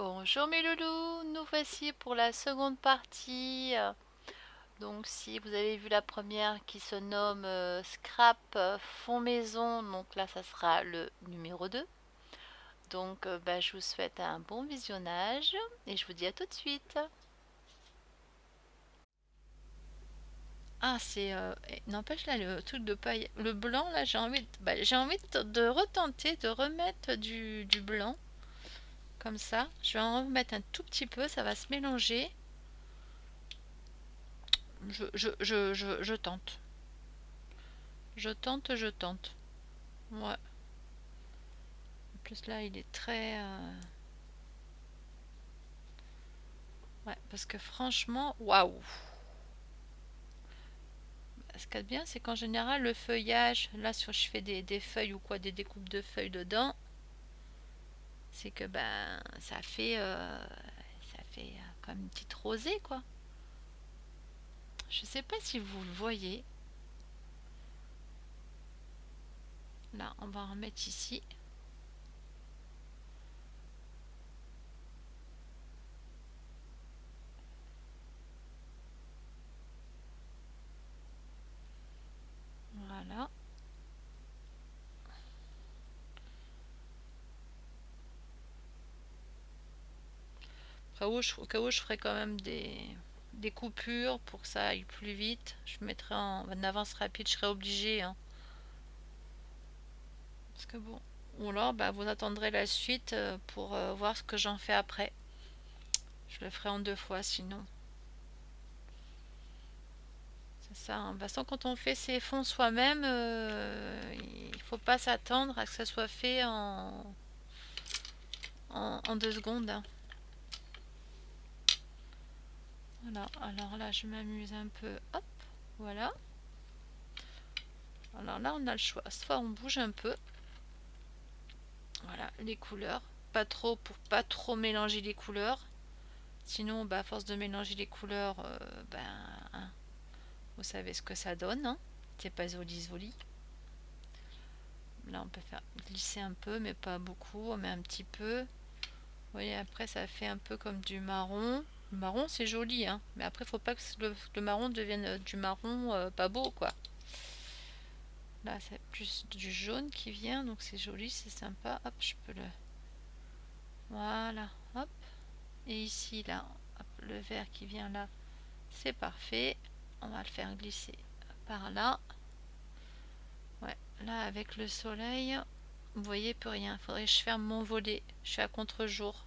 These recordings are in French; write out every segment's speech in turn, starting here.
Bonjour mes loulous, nous voici pour la seconde partie. Donc si vous avez vu la première qui se nomme Scrap Fond Maison, donc là ça sera le numéro 2. Donc je vous souhaite un bon visionnage et je vous dis à tout de suite. Ah c'est n'empêche là le truc de paille, le blanc là j'ai envie de retenter de remettre du blanc comme ça. Je vais en remettre un tout petit peu, ça va se mélanger. Je tente. Je tente. Ouais. En plus là, il est très... Ouais, parce que franchement, waouh. Ce qu'il y a de bien, c'est qu'en général, le feuillage, là, si je fais des feuilles ou quoi, des découpes de feuilles dedans, c'est que ça fait comme une petite rosée, quoi. Je sais pas si vous le voyez. Là, on va en remettre ici. Voilà. Au cas où, je ferai quand même des coupures pour que ça aille plus vite. Je mettrai en avance rapide, je serai obligée, hein. Parce que bon. Ou alors, vous attendrez la suite pour voir ce que j'en fais après. Je le ferai en deux fois sinon. C'est ça, hein. De toute façon, quand on fait ses fonds soi-même, il faut pas s'attendre à ce que ça soit fait en 2 secondes, hein. Voilà, alors là, je m'amuse un peu. Hop, voilà. Alors là, on a le choix. Soit on bouge un peu. Voilà, les couleurs. Pas trop pour pas trop mélanger les couleurs. Sinon, à force de mélanger les couleurs, hein, vous savez ce que ça donne, hein. C'est pas joli. Là, on peut faire glisser un peu, mais pas beaucoup. On met un petit peu. Vous voyez, après, ça fait un peu comme du marron. Le marron, c'est joli, hein. Mais après, faut pas que le marron devienne du marron pas beau, quoi. Là, c'est plus du jaune qui vient, donc c'est joli, c'est sympa. Hop, je peux le... Voilà, hop. Et ici, là, hop, le vert qui vient là, c'est parfait. On va le faire glisser par là. Ouais, là, avec le soleil, vous voyez, plus rien. Faudrait que je ferme mon volet. Je suis à contre-jour.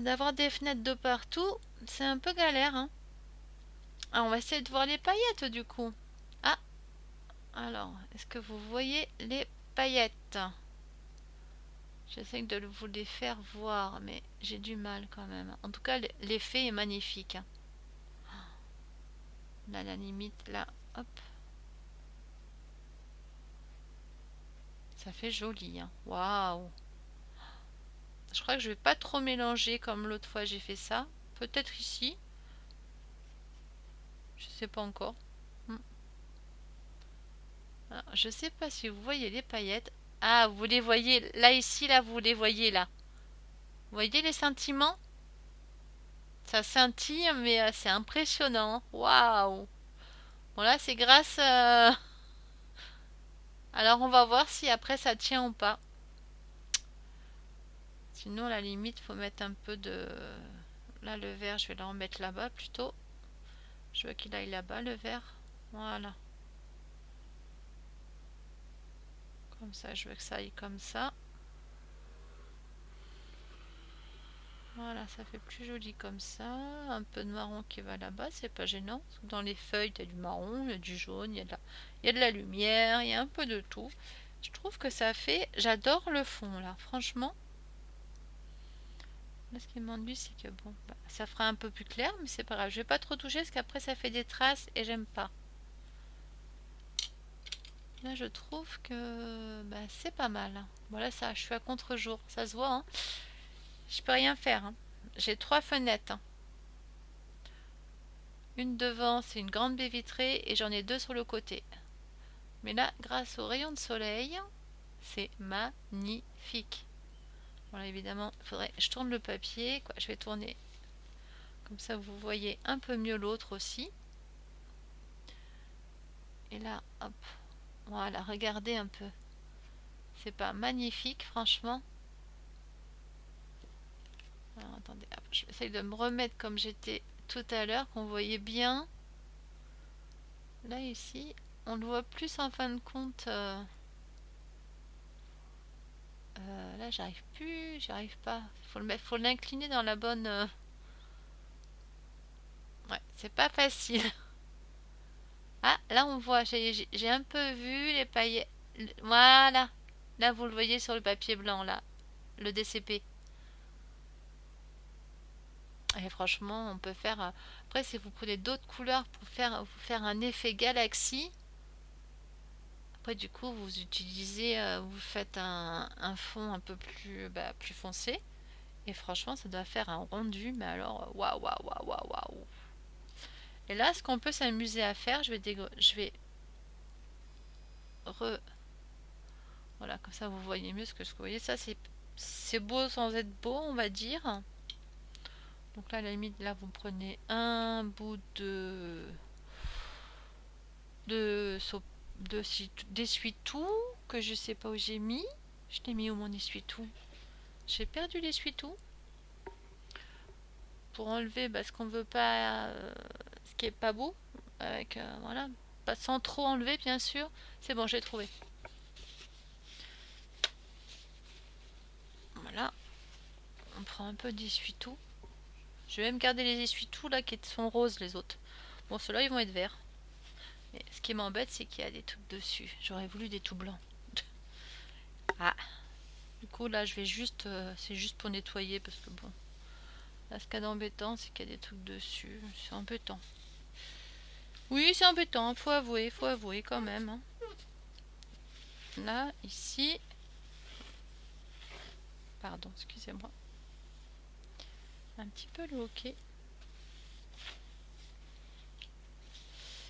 D'avoir des fenêtres de partout, c'est un peu galère, hein. Ah, on va essayer de voir les paillettes du coup. Ah, alors, est-ce que vous voyez les paillettes? J'essaie de vous les faire voir, mais j'ai du mal quand même. En tout cas, l'effet est magnifique, hein. Là, la limite, là, hop. Ça fait joli, hein. Waouh! Je crois que je vais pas trop mélanger comme l'autre fois j'ai fait ça. Peut-être ici. Je sais pas encore. Hmm. Alors, je sais pas si vous voyez les paillettes. Ah, vous les voyez là ici, là, vous les voyez là. Vous voyez les sentiments? Ça scintille, mais c'est impressionnant. Waouh! Bon là, c'est grâce. Alors on va voir si après ça tient ou pas. Sinon, à la limite, faut mettre un peu de. Là, le vert, je vais le remettre là-bas plutôt. Je veux qu'il aille là-bas, le vert. Voilà. Comme ça, je veux que ça aille comme ça. Voilà, ça fait plus joli comme ça. Un peu de marron qui va là-bas, c'est pas gênant. Dans les feuilles, il y a du marron, il y a du jaune, il y a de la lumière, il y a un peu de tout. Je trouve que ça fait... J'adore le fond, là, franchement. Là, ce qui m'ennuie, c'est que bon, ça fera un peu plus clair, mais c'est pas grave. Je vais pas trop toucher parce qu'après, ça fait des traces et j'aime pas. Là, je trouve que c'est pas mal. Voilà, ça, je suis à contre-jour. Ça se voit, hein. Je peux rien faire, hein. J'ai 3 fenêtres, hein. Une devant, c'est une grande baie vitrée et j'en ai 2 sur le côté. Mais là, grâce aux rayons de soleil, c'est magnifique. Voilà, évidemment, il faudrait que je tourne le papier, quoi. Je vais tourner comme ça, vous voyez un peu mieux l'autre aussi. Et là, hop, voilà, regardez un peu. C'est pas magnifique, franchement. Alors, attendez, hop, je vais essayer de me remettre comme j'étais tout à l'heure, qu'on voyait bien. Là, ici, on le voit plus en fin de compte. Là, j'arrive plus, j'arrive pas. Faut le mettre, faut l'incliner dans la bonne. Ouais, c'est pas facile. Ah, là, on voit, j'ai un peu vu les paillettes. Voilà. Là, vous le voyez sur le papier blanc, là, le DCP. Et franchement, on peut faire. Après, si vous prenez d'autres couleurs pour vous faire un effet galaxie, après, du coup, vous utilisez, vous faites un fond un peu plus, plus foncé. Et franchement, ça doit faire un rendu, mais alors, waouh, waouh, waouh, waouh, waouh. Et là, ce qu'on peut s'amuser à faire, je vais re. Voilà, comme ça, vous voyez mieux ce que vous voyez. Ça, c'est beau sans être beau, on va dire. Donc là, à la limite, là, vous prenez un bout de, d'essuie-tout que je sais pas où j'ai mis. Je l'ai mis où mon essuie-tout? J'ai perdu l'essuie-tout. Pour enlever ce qu'on veut pas, ce qui est pas beau. Avec, voilà. Pas sans trop enlever, bien sûr. C'est bon, j'ai trouvé. Voilà. On prend un peu d'essuie-tout. Je vais même garder les essuie-tout là qui sont roses, les autres. Bon, ceux-là, ils vont être verts. Mais ce qui m'embête, c'est qu'il y a des trucs dessus. J'aurais voulu des tout blancs. Ah. Du coup, là, je vais juste. C'est juste pour nettoyer parce que bon. Là, ce qu'il y a d'embêtant, c'est qu'il y a des trucs dessus. C'est embêtant. Oui, c'est embêtant, faut avouer quand même. Hein. Là, ici. Pardon, excusez-moi. Un petit peu le hoquet.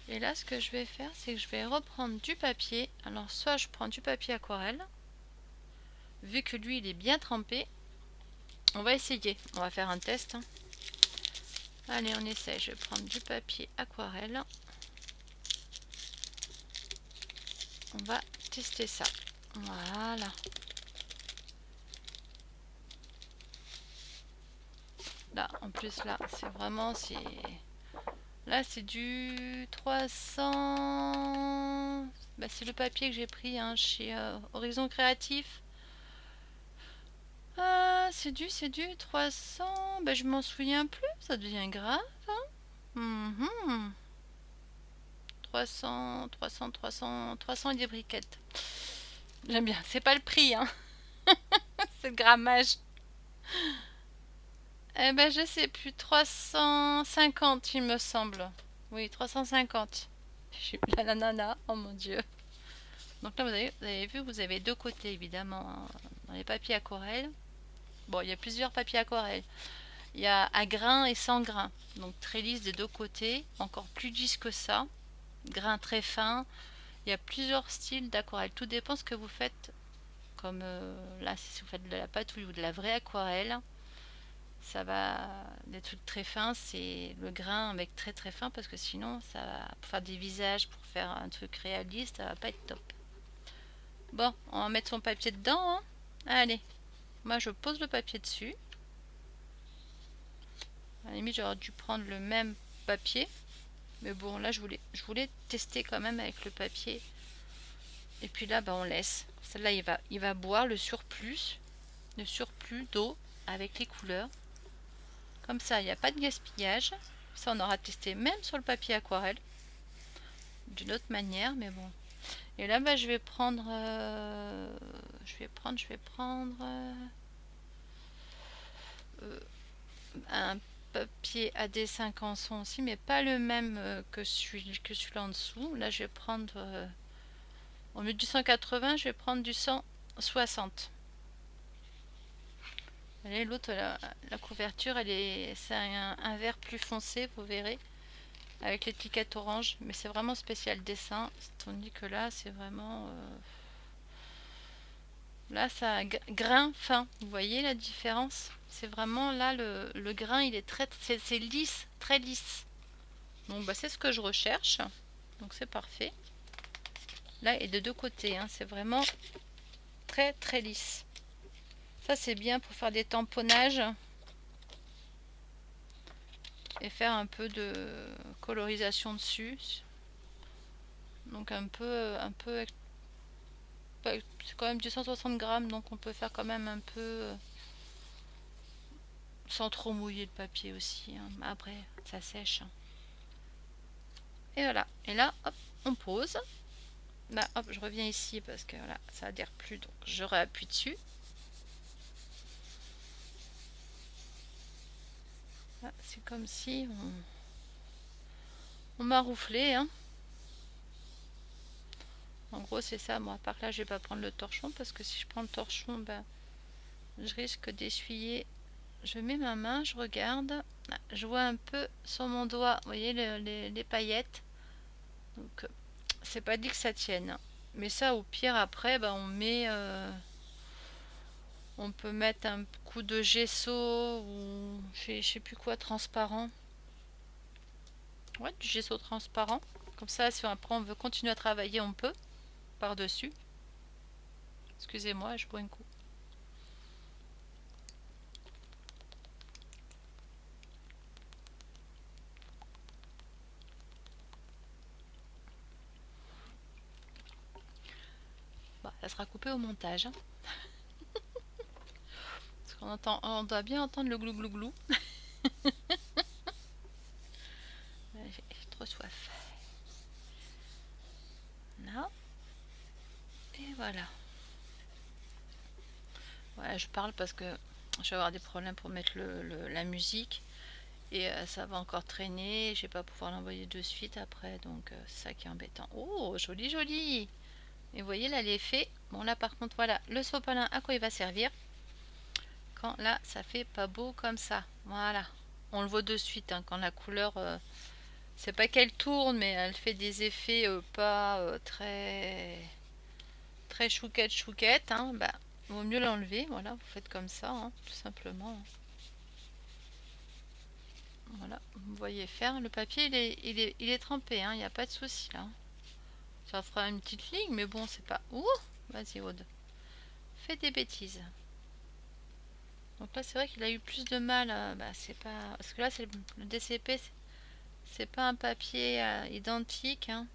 Et là, ce que je vais faire, c'est que je vais reprendre du papier. Alors, soit je prends du papier aquarelle. Vu que lui, il est bien trempé. On va essayer. On va faire un test. Hein. Allez, on essaie. Je vais prendre du papier aquarelle. On va tester ça. Voilà. Là, en plus, là, c'est vraiment... Là, c'est du 300... c'est le papier que j'ai pris hein, chez Horizon Créatif. C'est du 300... je m'en souviens plus, ça devient grave. Hein. 300 et des briquettes. J'aime bien, c'est pas le prix, hein. C'est le grammage. Je sais plus, 350 il me semble. Oui, 350. Je suis la nana, oh mon dieu. Donc là, vous avez vu, vous avez deux côtés évidemment hein, dans les papiers aquarelles. Bon, il y a plusieurs papiers aquarelles. Il y a à grain et sans grain. Donc très lisse des deux côtés, encore plus lisse que ça. Grain très fin. Il y a plusieurs styles d'aquarelle. Tout dépend ce que vous faites. Comme là, si vous faites de la patouille ou de la vraie aquarelle, ça va des trucs très fins. C'est le grain avec très très fin parce que sinon, ça va pour faire des visages, pour faire un truc réaliste, ça va pas être top. Bon, on va mettre son papier dedans. Hein. Allez, moi je pose le papier dessus. À la limite, j'aurais dû prendre le même papier. Mais bon, là, je voulais tester quand même avec le papier. Et puis là, on laisse. Celle-là, il va boire le surplus d'eau avec les couleurs. Comme ça, il n'y a pas de gaspillage. Ça, on aura testé même sur le papier aquarelle. D'une autre manière, mais bon. Et là, je vais prendre... un papier AD5 en son aussi, mais pas le même que celui-là en dessous. Là, je vais prendre... au lieu du 180, je vais prendre du 160. L'autre, la couverture, c'est un vert plus foncé, vous verrez, avec l'étiquette orange, mais c'est vraiment spécial dessin, tandis que là, c'est vraiment... Là, ça a grain fin. Vous voyez la différence? C'est vraiment là, le grain, il est c'est lisse, très lisse. Donc, bah, c'est ce que je recherche. Donc, c'est parfait. Là, et de deux côtés, hein, c'est vraiment très, très lisse. Ça, c'est bien pour faire des tamponnages et faire un peu de colorisation dessus. Donc, c'est quand même du 160 grammes, donc on peut faire quand même un peu sans trop mouiller le papier aussi, hein. Après, ça sèche. Et voilà. Et là, hop, on pose. Là, hop, je reviens ici parce que voilà, ça adhère plus, donc je réappuie dessus. Là, c'est comme si on m'a roufflé, hein. En gros, c'est ça. Moi, par là, je vais pas prendre le torchon parce que si je prends le torchon, ben, je risque d'essuyer. Je mets ma main, je regarde. Ah, je vois un peu sur mon doigt, vous voyez les paillettes. Donc, c'est pas dit que ça tienne. Mais ça, au pire, après, ben, on peut mettre un coup de gesso ou je sais plus quoi, transparent. Ouais, du gesso transparent. Comme ça, si après on veut continuer à travailler, on peut par-dessus. Excusez-moi, je bois un coup. Bah, ça sera coupé au montage, hein. Parce on doit bien entendre le glou glou glou. J'ai trop soif. Là. Et voilà. Voilà, je parle parce que je vais avoir des problèmes pour mettre la musique. Et ça va encore traîner. Je vais pas pouvoir l'envoyer de suite après. Donc c'est ça qui est embêtant. Oh, joli, joli. Et vous voyez là l'effet. Bon là par contre voilà le sopalin à quoi il va servir. Quand là ça fait pas beau comme ça. Voilà. On le voit de suite hein, quand la couleur... c'est pas qu'elle tourne mais elle fait des effets pas très... très chouquette chouquette. Hein. Bah, vaut mieux l'enlever. Voilà, vous faites comme ça hein, tout simplement. Voilà, vous voyez faire. Le papier il est trempé, hein, il n'y a pas de souci là. Ça fera une petite ligne, mais bon, c'est pas. Ouh, vas-y, Aude. Fais des bêtises. Donc là, c'est vrai qu'il a eu plus de mal. Bah, c'est pas. Parce que là, c'est le DCP, c'est pas un papier identique. Hein.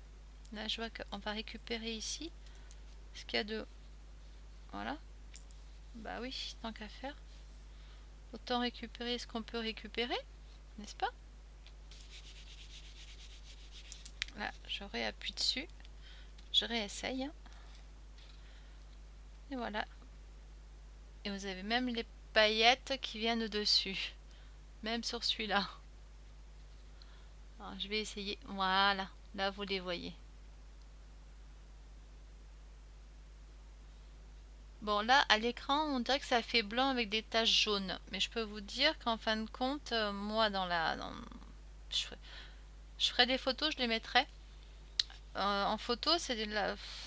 Là, je vois qu'on va récupérer ici. Ce qu'il y a de. Voilà. Bah oui, tant qu'à faire. Autant récupérer ce qu'on peut récupérer, n'est-ce pas? Là, je réappuie dessus. Je réessaye. Et voilà. Et vous avez même les paillettes qui viennent dessus. Même sur celui-là. Alors, je vais essayer. Voilà. Là, vous les voyez. Bon, là, à l'écran, on dirait que ça fait blanc avec des taches jaunes. Mais je peux vous dire qu'en fin de compte, moi, je, je ferai des photos, je les mettrai. En photo,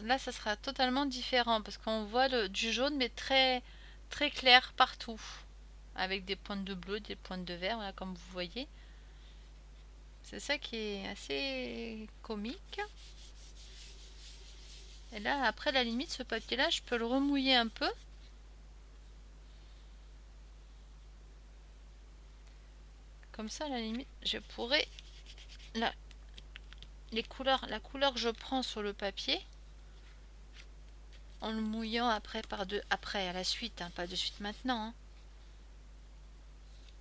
là, ça sera totalement différent. Parce qu'on voit du jaune, mais très, très clair partout. Avec des pointes de bleu, des pointes de vert, voilà, comme vous voyez. C'est ça qui est assez comique. Et là, après, la limite, ce papier-là, je peux le remouiller un peu. Comme ça, à la limite, je pourrais... Là, la couleur que je prends sur le papier, en le mouillant après, à la suite, hein, pas de suite maintenant. Hein.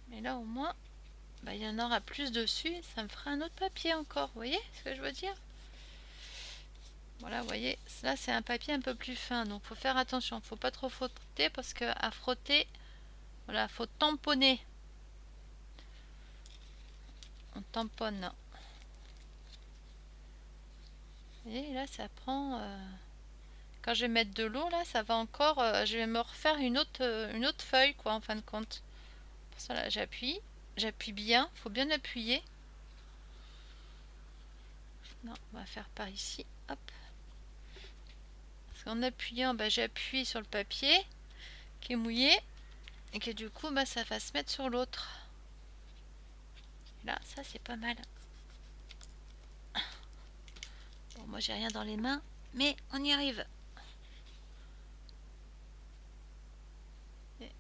Mais là, au moins, bah, il y en aura plus dessus. Ça me fera un autre papier encore. Vous voyez ce que je veux dire? Voilà, vous voyez, là, c'est un papier un peu plus fin. Donc, faut faire attention. Faut pas trop frotter parce que à frotter, voilà, faut tamponner. On tamponne. Et là, ça prend... quand je vais mettre de l'eau, là, ça va encore... je vais me refaire une autre feuille, quoi, en fin de compte. Pour ça, là, j'appuie. J'appuie bien. Faut bien appuyer. Non, on va faire par ici. Hop. En appuyant, j'appuie sur le papier qui est mouillé et que du coup ça va se mettre sur l'autre. Là, ça c'est pas mal. Bon, moi j'ai rien dans les mains, mais on y arrive. Et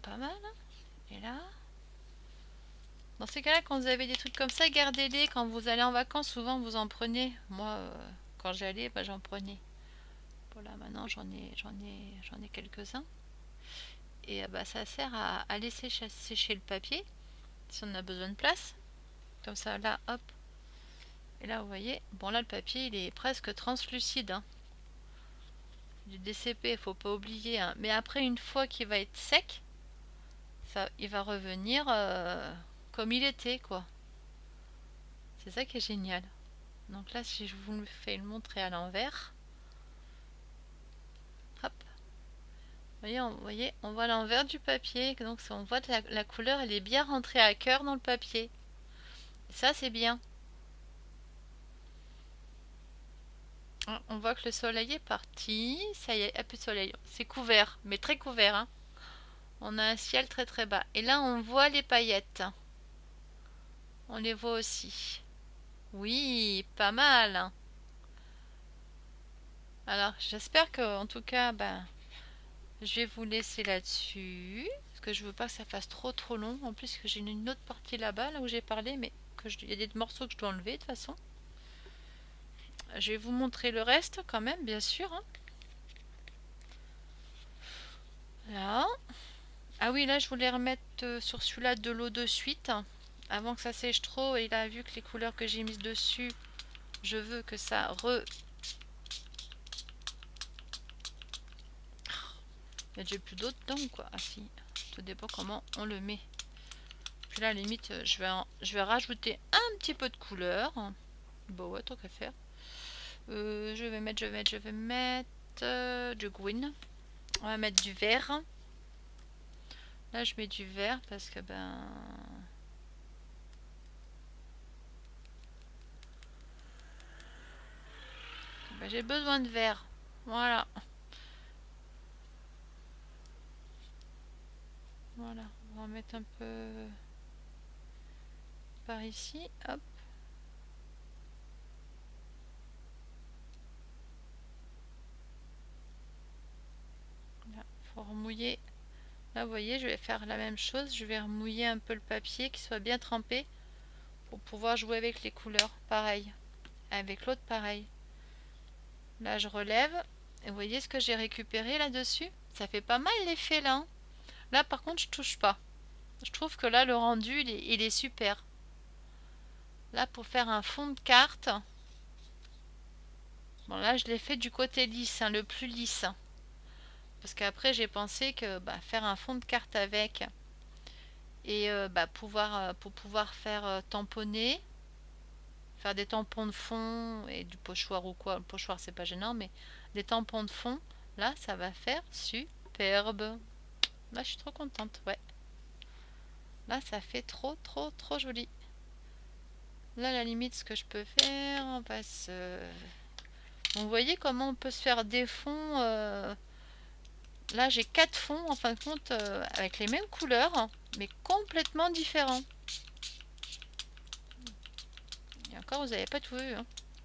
pas mal, hein. Et là, dans ces cas-là, quand vous avez des trucs comme ça, gardez-les. Quand vous allez en vacances, souvent vous en prenez. Moi, quand j'allais, j'en prenais. Voilà, maintenant j'en ai quelques-uns. Et ça sert à laisser sécher le papier si on a besoin de place. Comme ça, là, hop. Et là, vous voyez, bon là, le papier, il est presque translucide, hein. Du DCP, il faut pas oublier, hein. Mais après, une fois qu'il va être sec, ça, il va revenir comme il était, quoi. C'est ça qui est génial. Donc là, si je vous fais le montrer à l'envers, hop. Vous voyez, on voit l'envers du papier. Donc on voit que la couleur, elle est bien rentrée à cœur dans le papier. Et ça, c'est bien. On voit que le soleil est parti. Ça y est, il n'y a plus de soleil. C'est couvert, mais très couvert, hein. On a un ciel très très bas. Et là, on voit les paillettes. On les voit aussi. Oui, pas mal, hein. Alors, j'espère que, en tout cas, je vais vous laisser là-dessus. Parce que je veux pas que ça fasse trop long. En plus, que j'ai une autre partie là-bas, là où j'ai parlé, mais il y a des morceaux que je dois enlever de toute façon. Je vais vous montrer le reste quand même, bien sûr, hein. Là. Ah oui, là, je voulais remettre sur celui-là de l'eau de suite, hein, avant que ça sèche trop. Et là, vu que les couleurs que j'ai mises dessus, je veux que ça Il y a déjà plus d'eau dedans ou quoi? Ah si, tout dépend comment on le met. Puis là, à la limite, je vais rajouter un petit peu de couleur. Bon, ouais, tant qu'à faire. Je vais mettre du green. On va mettre du vert. Là, je mets du vert parce que j'ai besoin de vert. Voilà. Voilà, on va en mettre un peu par ici. Hop. Là, faut remouiller. Là, vous voyez, je vais faire la même chose. Je vais remouiller un peu le papier, qui soit bien trempé, pour pouvoir jouer avec les couleurs. Pareil. Avec l'autre, pareil. Là, je relève. Et vous voyez ce que j'ai récupéré là-dessus? Ça fait pas mal l'effet là, hein. Là, par contre, je touche pas. Je trouve que là, le rendu, il est super. Là, pour faire un fond de carte. Bon, là, je l'ai fait du côté lisse, hein, le plus lisse. Parce qu'après, j'ai pensé que faire un fond de carte avec et pour pouvoir faire tamponner, faire des tampons de fond et du pochoir ou quoi. Le pochoir, c'est pas gênant, mais des tampons de fond, là, ça va faire superbe. Là, je suis trop contente, ouais. Là, ça fait trop joli. Là, à la limite, ce que je peux faire, on passe... Vous voyez comment on peut se faire des fonds... Là, j'ai 4 fonds, en fin de compte, avec les mêmes couleurs, hein, mais complètement différents. Et encore, vous n'avez pas tout vu, hein.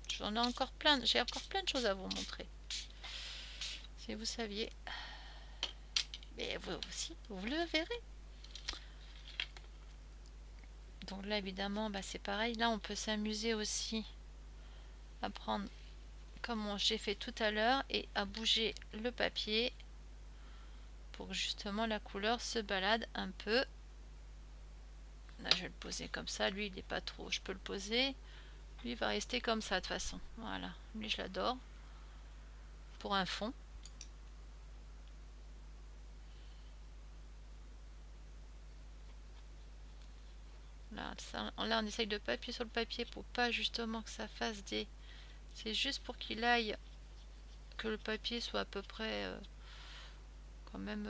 J'en ai encore plein, j'ai encore plein de choses à vous montrer. Si vous saviez. Mais vous aussi, vous le verrez. Donc là, évidemment, c'est pareil. Là, on peut s'amuser aussi à prendre, comme j'ai fait tout à l'heure, et à bouger le papier pour que justement la couleur se balade un peu. Là, je vais le poser comme ça. Lui, il n'est pas trop. Je peux le poser. Lui, il va rester comme ça de toute façon. Voilà. Lui, je l'adore. Pour un fond. Là, on essaye de pas appuyer sur le papier pour pas justement que ça fasse des... C'est juste pour qu'il aille... Que le papier soit à peu près... quand même...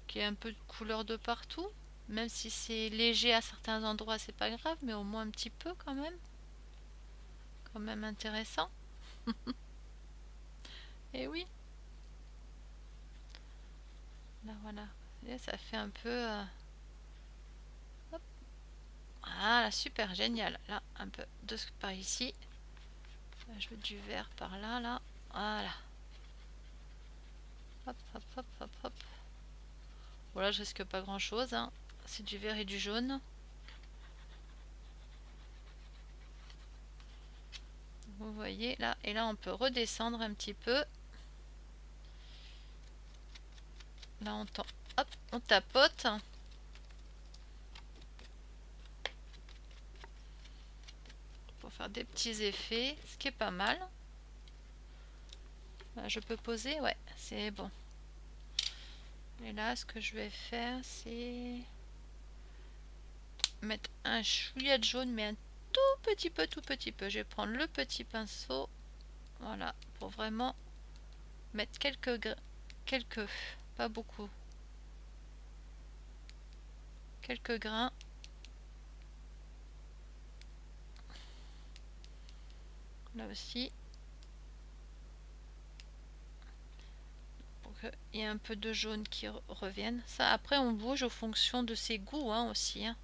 qu'il y ait un peu de couleur de partout. Même si c'est léger à certains endroits, c'est pas grave, mais au moins un petit peu quand même. Quand même intéressant. Et oui, là voilà. Et ça fait un peu... hop. Ah là, super, génial. Là, un peu de ce par ici. Là, je veux du vert par là, là. Voilà. Hop, hop, hop, hop, hop. Voilà, je risque pas grand chose, hein. C'est du vert et du jaune. Vous voyez là, et là on peut redescendre un petit peu. Là hop, on tapote. Pour faire des petits effets, ce qui est pas mal. Là, je peux poser, ouais, c'est bon. Et là, ce que je vais faire, c'est mettre un chouïa de jaune, mais un tout petit peu, tout petit peu. Je vais prendre le petit pinceau, voilà, pour vraiment mettre quelques, pas beaucoup, quelques grains. Là aussi, pour qu'il y ait un peu de jaune qui revienne. Ça, après, on bouge en fonction de ses goûts, hein, aussi, hein.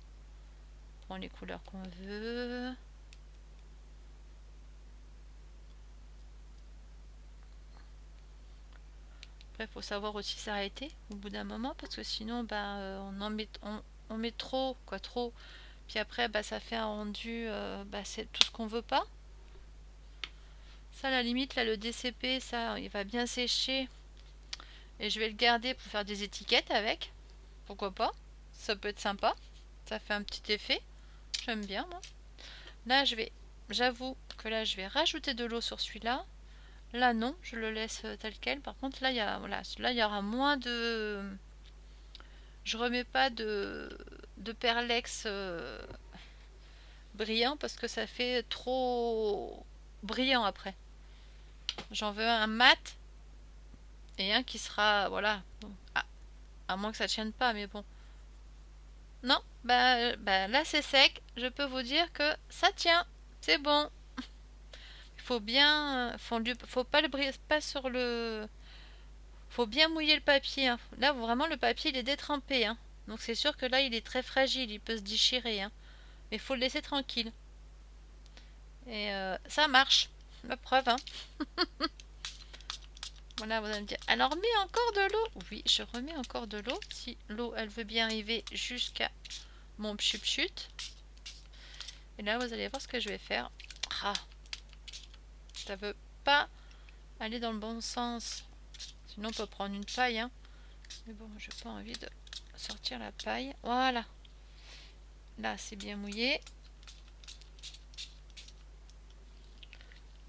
On prend les couleurs qu'on veut. Après, il faut savoir aussi s'arrêter au bout d'un moment, parce que sinon, bah, on met trop, quoi, trop. Puis après, bah, ça fait un rendu, bah, c'est tout ce qu'on veut pas. Ça, à la limite, là, le DCP, ça, il va bien sécher. Et je vais le garder pour faire des étiquettes avec. Pourquoi pas? Ça peut être sympa. Ça fait un petit effet. J'aime bien, moi. Là, j'avoue que là, je vais rajouter de l'eau sur celui-là. Là, non, je le laisse tel quel. Par contre, là, voilà, là, il y aura moins de... Je remets pas de perlex brillant parce que ça fait trop brillant après. J'en veux un mat et un qui sera, voilà, bon, à moins que ça tienne pas, mais bon. Non, bah là c'est sec. Je peux vous dire que ça tient. C'est bon. Il faut bien, faut pas le briller, pas sur le. Faut bien mouiller le papier, hein. Là vraiment le papier il est détrempé, hein. Donc c'est sûr que là il est très fragile, il peut se déchirer, hein. Mais il faut le laisser tranquille. Et ça marche. La preuve, hein. Voilà, vous allez me dire, alors mets encore de l'eau. Oui, je remets encore de l'eau. Si l'eau, elle veut bien arriver jusqu'à mon pchut. Et là, vous allez voir ce que je vais faire. Ah, ça veut pas aller dans le bon sens. Sinon, on peut prendre une paille, hein. Mais bon, j'ai pas envie de sortir la paille. Voilà. Là, c'est bien mouillé.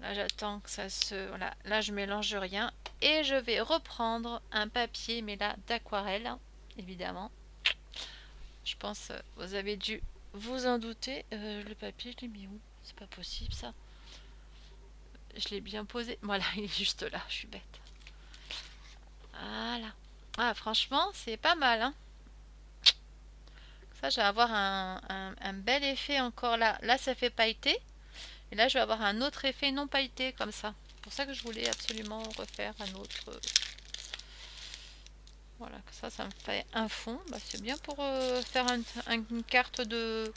Là, j'attends que ça se... Voilà. Là, je mélange rien. Et je vais reprendre un papier, mais là, d'aquarelle, évidemment. Je pense, vous avez dû vous en douter. Le papier, je l'ai mis où? C'est pas possible, ça. Je l'ai bien posé. Voilà, il est juste là. Je suis bête. Voilà. Ah, franchement, c'est pas mal, hein. Ça, je vais avoir un bel effet encore là. Là, ça fait pailleté. Et là, je vais avoir un autre effet non pailleté, comme ça. C'est pour ça que je voulais absolument refaire un autre. Voilà, ça me fait un fond. Bah, c'est bien pour faire une carte de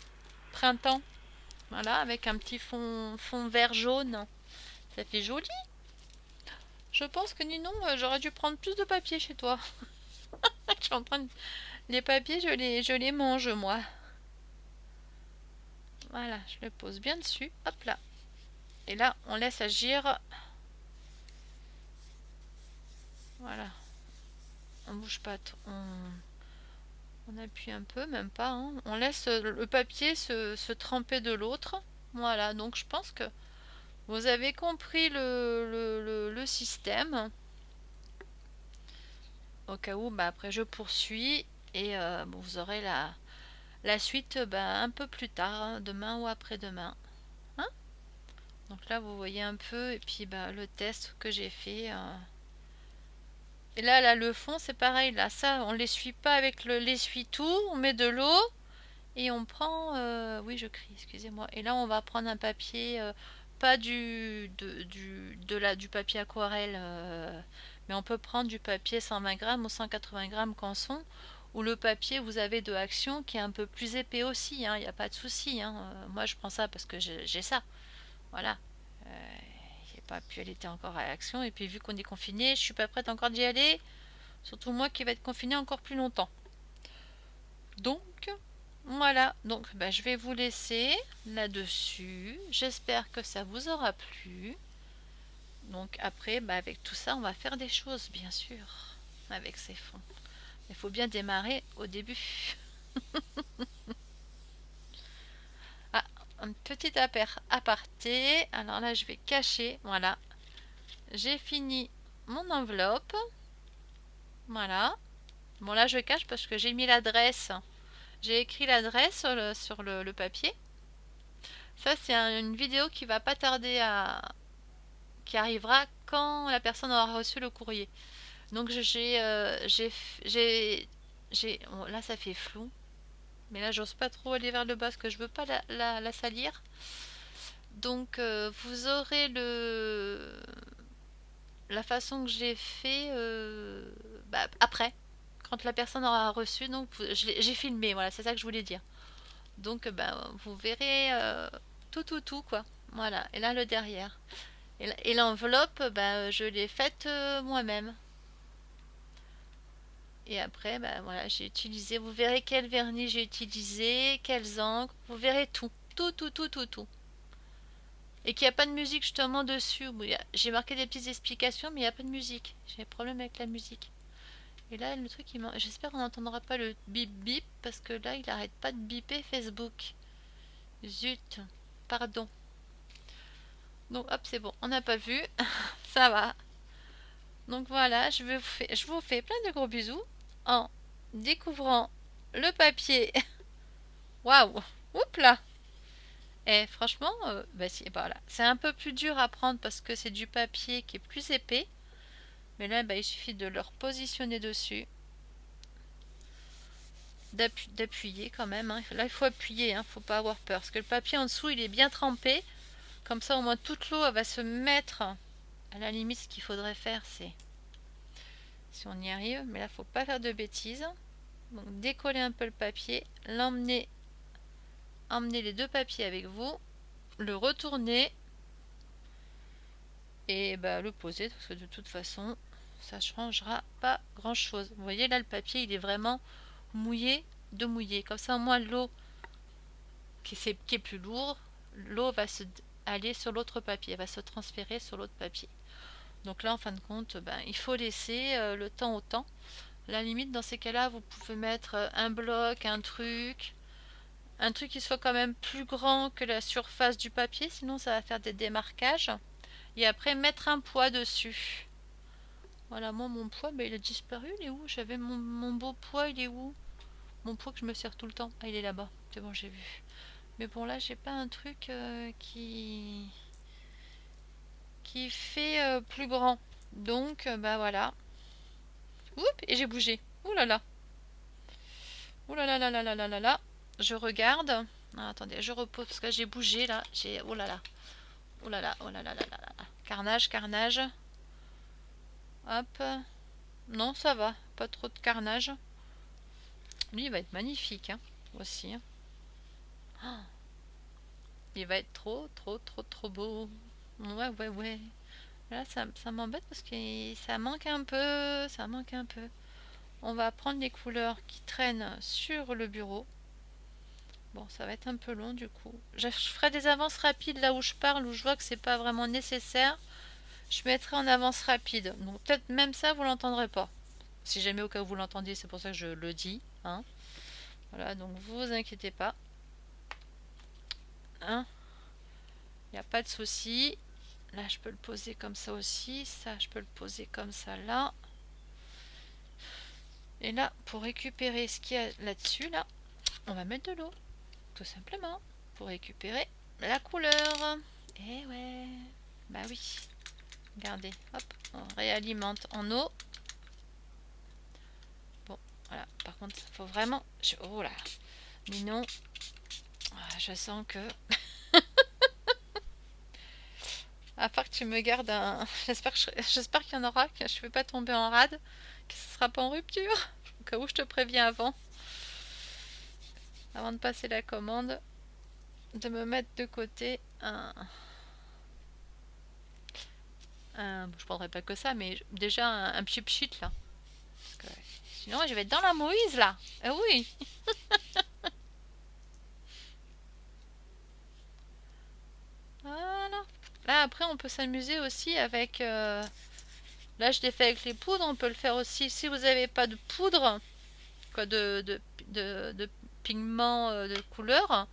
printemps. Voilà, avec un petit fond vert jaune. Ça fait joli. Je pense que Ninon, j'aurais dû prendre plus de papier chez toi. Je suis en train de... Les papiers, je les mange, moi. Voilà, je le pose bien dessus. Hop là. Et là, on laisse agir. Voilà. On bouge pas. On appuie un peu, même pas, hein. On laisse le papier se tremper de l'autre. Voilà, donc je pense que vous avez compris le système. Au cas où, bah, après je poursuis. Et bon, vous aurez la suite bah, un peu plus tard, hein, demain ou après-demain. Hein. Donc là, vous voyez un peu. Et puis bah, le test que j'ai fait. Et là, le fond, c'est pareil. Là, ça, on l'essuie pas avec l'essuie-tout. On met de l'eau et on prend... oui, je crie, excusez-moi. Et là, on va prendre un papier pas du papier aquarelle, mais on peut prendre du papier 120 grammes ou 180 grammes canson, ou le papier vous avez de Action qui est un peu plus épais aussi, hein, il n'y a pas de souci, hein. Moi je prends ça parce que j'ai ça, voilà. J'ai pas pu aller encore à Action, et puis vu qu'on est confiné, je suis pas prête encore d'y aller, surtout moi qui va être confiné encore plus longtemps. Donc voilà, donc bah, je vais vous laisser là-dessus. J'espère que ça vous aura plu. Donc après, bah, avec tout ça, on va faire des choses, bien sûr, avec ces fonds. Il faut bien démarrer au début. Ah, un petit aparté. Alors là, je vais cacher. Voilà, j'ai fini mon enveloppe. Voilà. Bon là, je cache parce que j'ai mis l'adresse. J'ai écrit l'adresse sur le papier. Ça, c'est une vidéo qui va pas tarder qui arrivera quand la personne aura reçu le courrier. Donc bon, là ça fait flou, mais là j'ose pas trop aller vers le bas parce que je veux pas la salir. Donc vous aurez la façon que j'ai fait bah, après, quand la personne aura reçu. Donc j'ai filmé, voilà, c'est ça que je voulais dire. Donc bah, vous verrez tout quoi. Voilà, et là le derrière. Et l'enveloppe, bah, je l'ai faite moi-même. Et après, bah, voilà, j'ai utilisé, vous verrez quel vernis j'ai utilisé, quelles encres, vous verrez tout. Tout. Et qu'il n'y a pas de musique justement dessus. J'ai marqué des petites explications, mais il n'y a pas de musique. J'ai un problème avec la musique. Et là, le truc, j'espère qu'on n'entendra pas le bip bip, parce que là, il n'arrête pas de biper Facebook. Zut, pardon. Donc hop, c'est bon, on n'a pas vu. Ça va. Donc voilà, je vous fais plein de gros bisous en découvrant le papier. Waouh! Oups là! Et franchement, bah voilà. C'est un peu plus dur à prendre parce que c'est du papier qui est plus épais. Mais là, bah, il suffit de le repositionner dessus. D'appuyer quand même, hein. Là, il faut appuyer, hein, faut pas avoir peur. Parce que le papier en dessous, il est bien trempé. Comme ça, au moins, toute l'eau va se mettre. À la limite, ce qu'il faudrait faire, c'est... Si on y arrive, mais là, faut pas faire de bêtises. Donc, décoller un peu le papier, emmener les deux papiers avec vous, le retourner et bah, le poser, parce que de toute façon, ça ne changera pas grand chose. Vous voyez là, le papier, il est vraiment mouillé de mouillé. Comme ça, au moins, l'eau qui est plus lourde, l'eau va aller sur l'autre papier, elle va se transférer sur l'autre papier. Donc là, en fin de compte, ben, il faut laisser le temps au temps. À la limite, dans ces cas-là, vous pouvez mettre un bloc, un truc qui soit quand même plus grand que la surface du papier, sinon ça va faire des démarquages. Et après, mettre un poids dessus. Voilà, moi, mon poids, ben, il a disparu. Il est où? J'avais mon beau poids, il est où? Mon poids que je me sers tout le temps. Ah, il est là-bas. C'est bon, j'ai vu. Mais bon, là, j'ai pas un truc qui fait plus grand. Donc, bah voilà. Oups, et j'ai bougé. Ouh là là. Ouh là là là là là là là là. Je regarde. Ah, attendez, je repose parce que j'ai bougé là. Oh là là. Oh là là, oh là là là là là. Carnage, carnage. Hop. Non, ça va. Pas trop de carnage. Lui, il va être magnifique, hein, aussi. Oh, il va être trop beau. Ouais. Là, ça m'embête parce que ça manque un peu. Ça manque un peu. On va prendre les couleurs qui traînent sur le bureau. Bon, ça va être un peu long du coup. Je ferai des avances rapides là où je parle, où je vois que c'est pas vraiment nécessaire. Je mettrai en avance rapide. Donc peut-être même ça, vous l'entendrez pas. Si jamais au cas où vous l'entendez, c'est pour ça que je le dis. Hein. Voilà, donc vous inquiétez pas. Hein. Il n'y a pas de souci. Là, je peux le poser comme ça aussi. Ça, je peux le poser comme ça là. Et là, pour récupérer ce qu'il y a là-dessus, là, on va mettre de l'eau. Tout simplement. Pour récupérer la couleur. Et ouais. Bah oui. Regardez. Hop. On réalimente en eau. Bon, voilà. Par contre, il faut vraiment... Oh là. Mais non. Je sens que... À part que tu me gardes un... J'espère qu'il y en aura, que je ne vais pas tomber en rade, que ce sera pas en rupture. Au cas où je te préviens avant de passer la commande, de me mettre de côté je prendrai pas que ça, mais déjà un petit pchit là. Parce que sinon, je vais être dans la Moïse là. Ah oui. Voilà. Là, après, on peut s'amuser aussi avec. Là, je l'ai fait avec les poudres. On peut le faire aussi si vous n'avez pas de poudre, quoi, de pigments de couleur.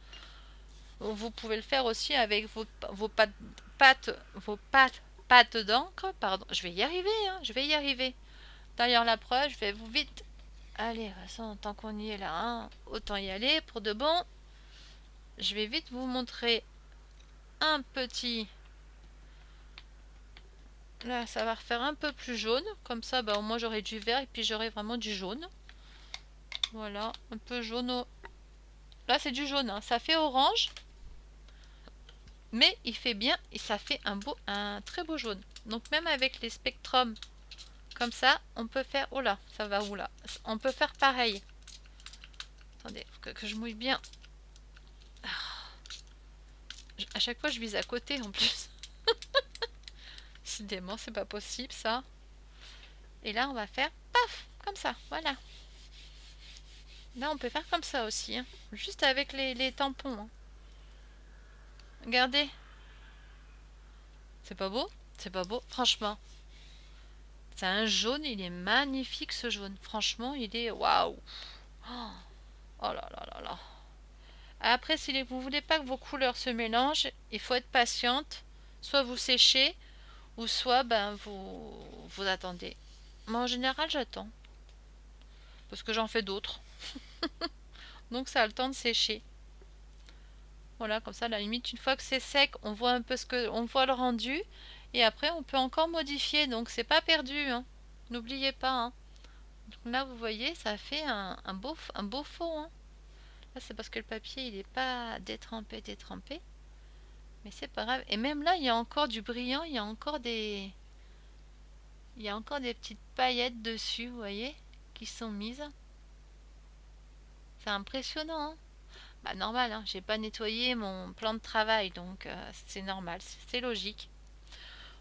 Vous pouvez le faire aussi avec vos pâtes d'encre. Pardon, je vais y arriver, hein, je vais y arriver. D'ailleurs, la preuve, je vais vous vite. Allez, de toute façon, tant qu'on y est là, hein, autant y aller pour de bon. Je vais vite vous montrer un petit. Là, ça va refaire un peu plus jaune. Comme ça, bah, au moins j'aurai du vert et puis j'aurai vraiment du jaune. Voilà, un peu jaune. Là, c'est du jaune, hein. Ça fait orange. Mais il fait bien et ça fait un très beau jaune. Donc même avec les spectrums comme ça, on peut faire... Oh là, ça va où là? On peut faire pareil. Attendez, faut que je mouille bien. À chaque fois, je vise à côté en plus. Décidément, c'est pas possible ça. Et là, on va faire paf, comme ça, voilà. Là, on peut faire comme ça aussi, hein. Juste avec les tampons, hein. Regardez. C'est pas beau? C'est pas beau, franchement. C'est un jaune, il est magnifique ce jaune. Franchement, il est waouh. Oh là là là là. Après, si vous voulez pas que vos couleurs se mélangent, il faut être patiente. Soit vous séchez, ou soit ben vous attendez. Moi en général j'attends. Parce que j'en fais d'autres. Donc ça a le temps de sécher. Voilà, comme ça, à la limite, une fois que c'est sec, on voit un peu on voit le rendu. Et après, on peut encore modifier. Donc c'est pas perdu, hein. N'oubliez pas, hein. Donc là, vous voyez, ça fait un beau fond, hein. Là, c'est parce que le papier, il n'est pas détrempé. Mais c'est pas grave. Et même là, il y a encore du brillant, il y a encore des petites paillettes dessus, vous voyez, qui sont mises. C'est impressionnant, hein. Bah normal, hein, j'ai pas nettoyé mon plan de travail, donc c'est normal, c'est logique.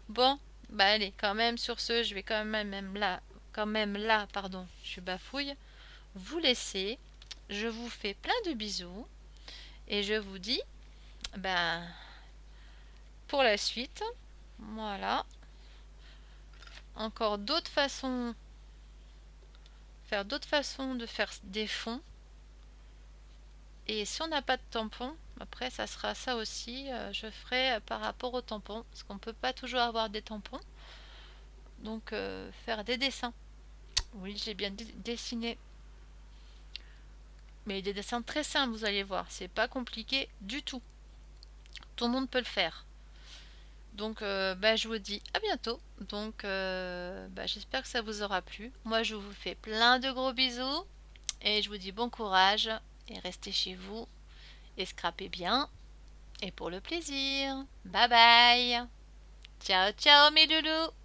Bon, bah allez, quand même sur ce, je vais quand même là, pardon, je suis bafouille, vous laisser. Je vous fais plein de bisous et je vous dis, ben, pour la suite, voilà, encore d'autres façons de faire des fonds. Et si on n'a pas de tampon, après ça sera ça aussi, je ferai par rapport au tampon, parce qu'on ne peut pas toujours avoir des tampons. Donc faire des dessins. Oui, j'ai bien dessiné. Mais des dessins très simples, vous allez voir, c'est pas compliqué du tout. Tout le monde peut le faire. Donc bah, je vous dis à bientôt. Donc bah, j'espère que ça vous aura plu. Moi je vous fais plein de gros bisous et je vous dis bon courage et restez chez vous et scrapez bien et pour le plaisir. Bye bye. Ciao ciao mes loulous.